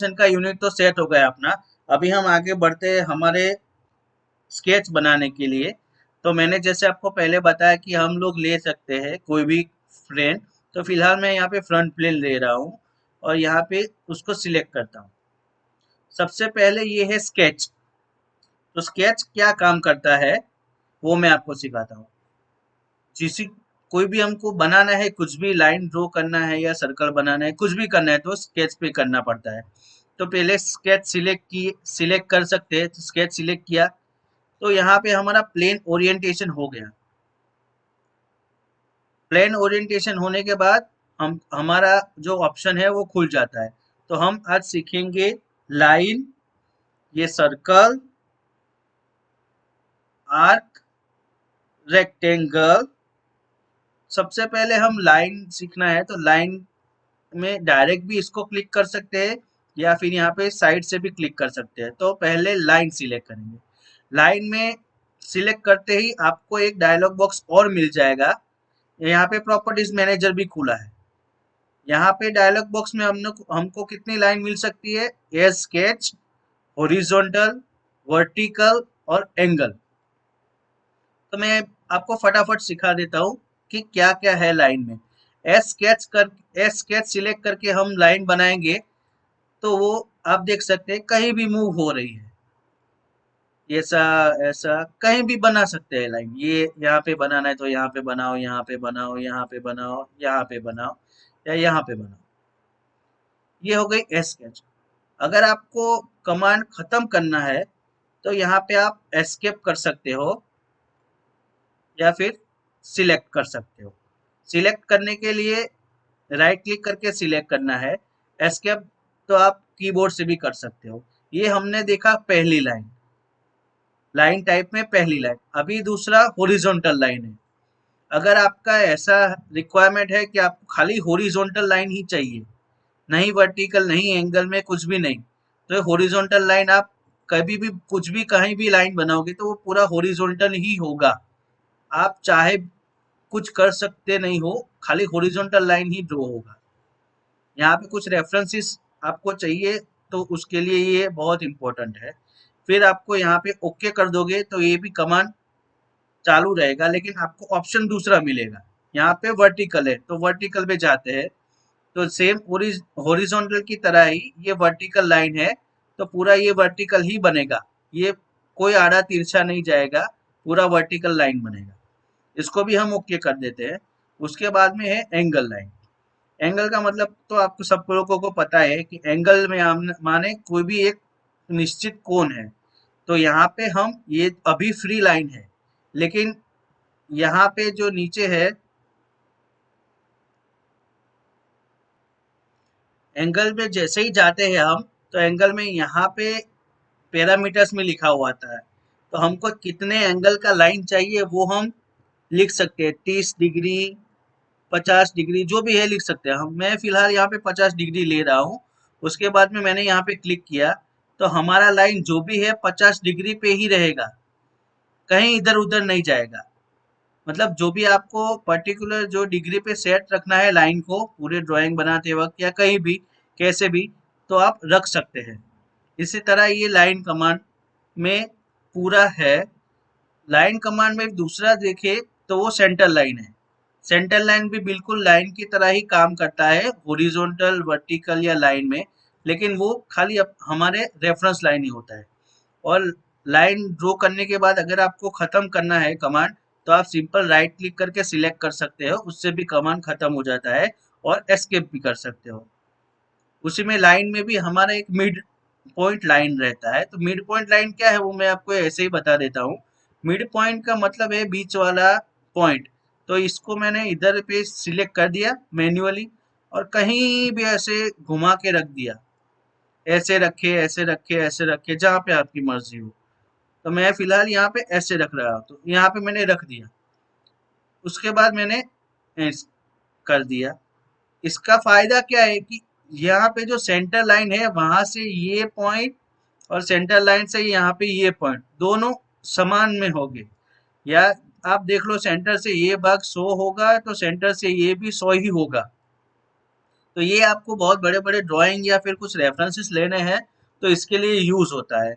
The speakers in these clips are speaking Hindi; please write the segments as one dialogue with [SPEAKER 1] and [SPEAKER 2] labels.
[SPEAKER 1] का यूनिट तो सेट हो गया अपना। अभी हम आगे बढ़ते हैं हमारे स्केच बनाने के लिए। तो मैंने जैसे आपको पहले बताया कि हम लोग ले सकते हैं कोई भी फ्रेम। तो फिलहाल मैं यहाँ पे फ्रंट प्लेन ले रहा हूँ और यहाँ पे उसको सिलेक्ट करता हूँ। सबसे पहले ये है स्केच। तो स्केच क्या काम करता है वो मैं आपको सिखाता हूँ। जिस कोई भी हमको बनाना है, कुछ भी लाइन ड्रॉ करना है या सर्कल बनाना है, कुछ भी करना है तो स्केच पे करना पड़ता है। तो पहले स्केच सिलेक्ट कर सकते हैं। तो स्केच सिलेक्ट किया तो यहाँ पे हमारा प्लेन ओरिएंटेशन हो गया। प्लेन ओरिएंटेशन होने के बाद हम हमारा जो ऑप्शन है वो खुल जाता है। तो हम आज सीखेंगे लाइन, ये सर्कल, आर्क, रेक्टेंगल। सबसे पहले हम लाइन सीखना है तो लाइन में डायरेक्ट भी इसको क्लिक कर सकते हैं या फिर यहाँ पे साइड से भी क्लिक कर सकते हैं। तो पहले लाइन सिलेक्ट करेंगे। लाइन में सिलेक्ट करते ही आपको एक डायलॉग बॉक्स और मिल जाएगा। यहाँ पे प्रॉपर्टीज मैनेजर भी खुला है। यहाँ पे डायलॉग बॉक्स में हमको कितनी लाइन मिल सकती है? ए स्केच, हॉरिजॉन्टल, वर्टिकल और एंगल। तो मैं आपको फटाफट सिखा देता हूँ कि क्या क्या है लाइन में। एस स्केच सिलेक्ट करके हम लाइन बनाएंगे तो वो आप देख सकते हैं कहीं भी मूव हो रही है। ऐसा ऐसा कहीं भी बना सकते हैं लाइन। ये यहाँ पे बनाना है तो यहाँ पे बनाओ, यहाँ पे बनाओ, यहाँ पे बनाओ, यहाँ पे बनाओ या यहाँ पे बनाओ। ये हो गई एस स्केच। अगर आपको कमांड खत्म करना है तो यहाँ पे आप एस्केप कर सकते हो या फिर सिलेक्ट कर सकते हो। सिलेक्ट करने के लिए राइट क्लिक करके सिलेक्ट करना है। एस्केप तो आप कीबोर्ड से भी कर सकते हो। ये हमने देखा पहली लाइन, लाइन टाइप में पहली लाइन। अभी दूसरा हॉरिजॉन्टल लाइन है। अगर आपका ऐसा रिक्वायरमेंट है कि आपको खाली हॉरिजॉन्टल लाइन ही चाहिए, नहीं वर्टिकल, नहीं एंगल में कुछ भी नहीं, तो हॉरिजॉन्टल लाइन आप कभी भी कुछ भी कहीं भी लाइन बनाओगे तो वो पूरा हॉरिजॉन्टल ही होगा। आप चाहे कुछ कर सकते नहीं हो, खाली हॉरिजॉन्टल लाइन ही ड्रॉ होगा। यहाँ पे कुछ रेफरेंसेस आपको चाहिए तो उसके लिए ये बहुत इंपॉर्टेंट है। फिर आपको यहाँ पे ओके कर दोगे तो ये भी कमांड चालू रहेगा, लेकिन आपको ऑप्शन दूसरा मिलेगा। यहाँ पे वर्टिकल है तो वर्टिकल पे जाते हैं तो सेम हॉरिजॉन्टल की तरह ही ये वर्टिकल लाइन है। तो पूरा ये वर्टिकल ही बनेगा, ये कोई आड़ा तिरछा नहीं जाएगा, पूरा वर्टिकल लाइन बनेगा। इसको भी हम ओके कर देते हैं। उसके बाद में है एंगल लाइन। एंगल का मतलब तो आपको सब लोगों को पता है कि एंगल में माने कोई भी एक निश्चित कोण है। तो यहाँ पे हम ये अभी फ्री लाइन है, लेकिन यहाँ पे जो नीचे है एंगल में जैसे ही जाते हैं हम, तो एंगल में यहाँ पे पैरामीटर्स में लिखा हुआ आता है। तो हमको कितने एंगल का लाइन चाहिए वो हम लिख सकते हैं। 30 डिग्री, 50 डिग्री, जो भी है लिख सकते हैं हम। मैं फिलहाल यहाँ पे 50 डिग्री ले रहा हूँ। उसके बाद में मैंने यहाँ पे क्लिक किया तो हमारा लाइन जो भी है 50 डिग्री पे ही रहेगा, कहीं इधर उधर नहीं जाएगा। मतलब जो भी आपको पर्टिकुलर जो डिग्री पे सेट रखना है लाइन को, पूरे ड्राइंग बनाते वक्त या कहीं भी कैसे भी, तो आप रख सकते हैं। इसी तरह ये लाइन कमांड में पूरा है। लाइन कमांड में दूसरा देखे तो वो सेंटर लाइन है। सेंटर लाइन भी बिल्कुल लाइन की तरह ही काम करता है, हॉरिजॉन्टल, वर्टिकल या लाइन में, लेकिन वो खाली हमारे रेफरेंस लाइन ही होता है। और लाइन ड्रॉ करने के बाद अगर आपको खत्म करना है कमांड, तो आप सिंपल राइट क्लिक करके सिलेक्ट कर सकते हो, उससे भी कमांड खत्म हो जाता है। और एस्केप भी कर सकते हो। उसी में लाइन में भी हमारा एक मिड पॉइंट लाइन रहता है। तो मिड पॉइंट लाइन क्या है वो मैं आपको ऐसे ही बता देता हूँ। मिड पॉइंट का मतलब है बीच वाला पॉइंट। तो इसको मैंने इधर पे सिलेक्ट कर दिया मैन्युअली और कहीं भी ऐसे घुमा के रख दिया। ऐसे रखे, ऐसे रखे, ऐसे रखे, जहाँ पे आपकी मर्जी हो। तो मैं फिलहाल यहाँ पे ऐसे रख रहा हूँ तो यहाँ पे मैंने रख दिया। उसके बाद मैंने कर दिया। इसका फायदा क्या है कि यहाँ पे जो सेंटर लाइन है वहां से ये पॉइंट और सेंटर लाइन से यहाँ पे ये पॉइंट दोनों समान में होंगे। या आप देख लो सेंटर से ये भाग 100 होगा तो सेंटर से ये भी 100 ही होगा। तो ये आपको बहुत बड़े बड़े ड्राइंग या फिर कुछ रेफरेंसेस लेने हैं तो इसके लिए यूज होता है।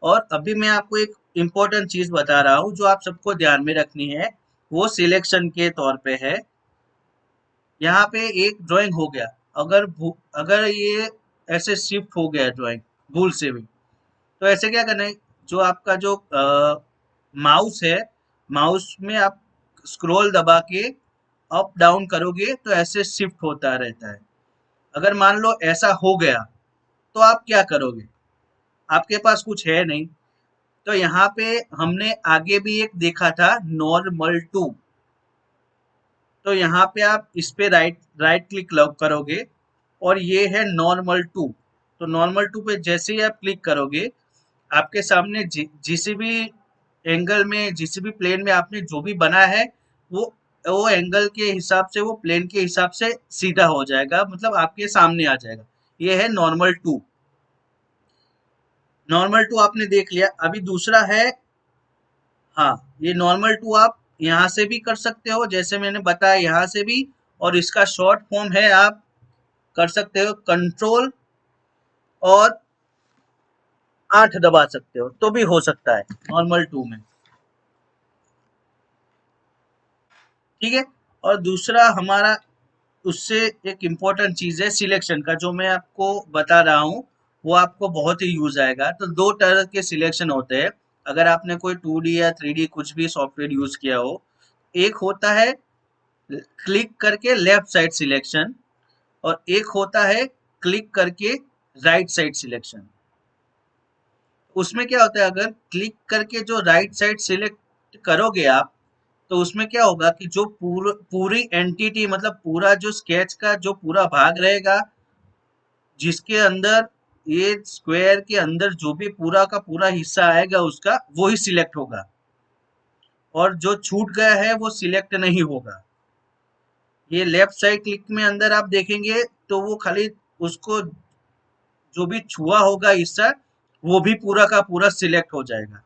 [SPEAKER 1] और अभी मैं आपको एक इम्पोर्टेंट चीज बता रहा हूँ जो आप सबको ध्यान में रखनी है, वो सिलेक्शन के तौर पे है। यहाँ पे एक ड्राइंग हो गया, अगर ये ऐसे शिफ्ट हो गया ड्राइंग भूल से भी, तो ऐसे क्या करना है, जो आपका जो माउस है, माउस में आप स्क्रॉल दबा के अप डाउन करोगे तो ऐसे शिफ्ट होता रहता है। अगर मान लो ऐसा हो गया तो आप क्या करोगे, आपके पास कुछ है नहीं। तो यहाँ पे हमने आगे भी एक देखा था नॉर्मल टू, तो यहाँ पे आप इस पे राइट राइट क्लिक करोगे और ये है नॉर्मल टू। तो नॉर्मल टू पे जैसे ही आप क्लिक करोगे, आपके सामने जिस भी एंगल में, जिस भी प्लेन में आपने जो भी बना है, वो वो एंगल के हिसाब से, वो प्लेन के हिसाब से सीधा हो जाएगा, मतलब आपके सामने आ जाएगा। ये है नॉर्मल टू। नॉर्मल टू आपने देख लिया। अभी दूसरा है, हाँ, ये नॉर्मल टू आप यहाँ से भी कर सकते हो, जैसे मैंने बताया यहाँ से भी। और इसका शॉर्ट फॉर्म है, आप कर सकते हो कंट्रोल और 8 दबा सकते हो तो भी हो सकता है नॉर्मल टू में। ठीक है। और दूसरा हमारा उससे एक इम्पोर्टेंट चीज है सिलेक्शन का, जो मैं आपको बता रहा हूँ, वो आपको बहुत ही यूज आएगा। तो दो तरह के सिलेक्शन होते हैं, अगर आपने कोई 2D या 3D कुछ भी सॉफ्टवेयर यूज किया हो। एक होता है क्लिक करके लेफ्ट साइड सिलेक्शन, और एक होता है क्लिक करके राइट साइड सिलेक्शन। उसमें क्या होता है, अगर क्लिक करके जो राइट साइड सिलेक्ट करोगे आप, तो उसमें क्या होगा कि जो पूरी एंटिटी, मतलब पूरा जो स्केच का जो पूरा भाग रहेगा, जिसके अंदर ये स्क्वायर के अंदर जो भी पूरा का पूरा हिस्सा आएगा उसका, वो ही सिलेक्ट होगा, और जो छूट गया है वो सिलेक्ट नहीं होगा। ये लेफ्ट साइड क्लिक में अंदर आप देखेंगे तो वो खाली उसको जो भी छुआ होगा हिस्सा, वो भी पूरा का पूरा सिलेक्ट हो जाएगा।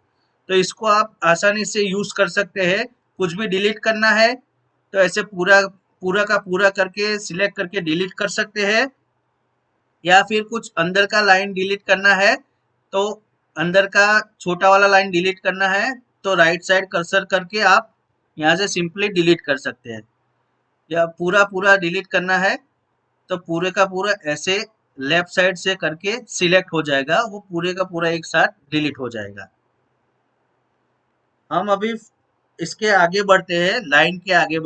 [SPEAKER 1] तो इसको आप आसानी से यूज कर सकते हैं। कुछ भी डिलीट करना है तो ऐसे पूरा पूरा का पूरा करके सिलेक्ट करके डिलीट कर सकते हैं, या फिर कुछ अंदर का लाइन डिलीट करना है तो अंदर का छोटा वाला लाइन डिलीट करना है तो राइट साइड कर्सर करके आप यहाँ से सिंपली डिलीट कर सकते हैं। या पूरा पूरा डिलीट करना है तो पूरे का पूरा ऐसे लेफ्ट साइड से करके सिलेक्ट हो जाएगा, वो पूरे का पूरा एक साथ डिलीट हो जाएगा। हम अभी इसके आगे बढ़ते हैं, लाइन के आगे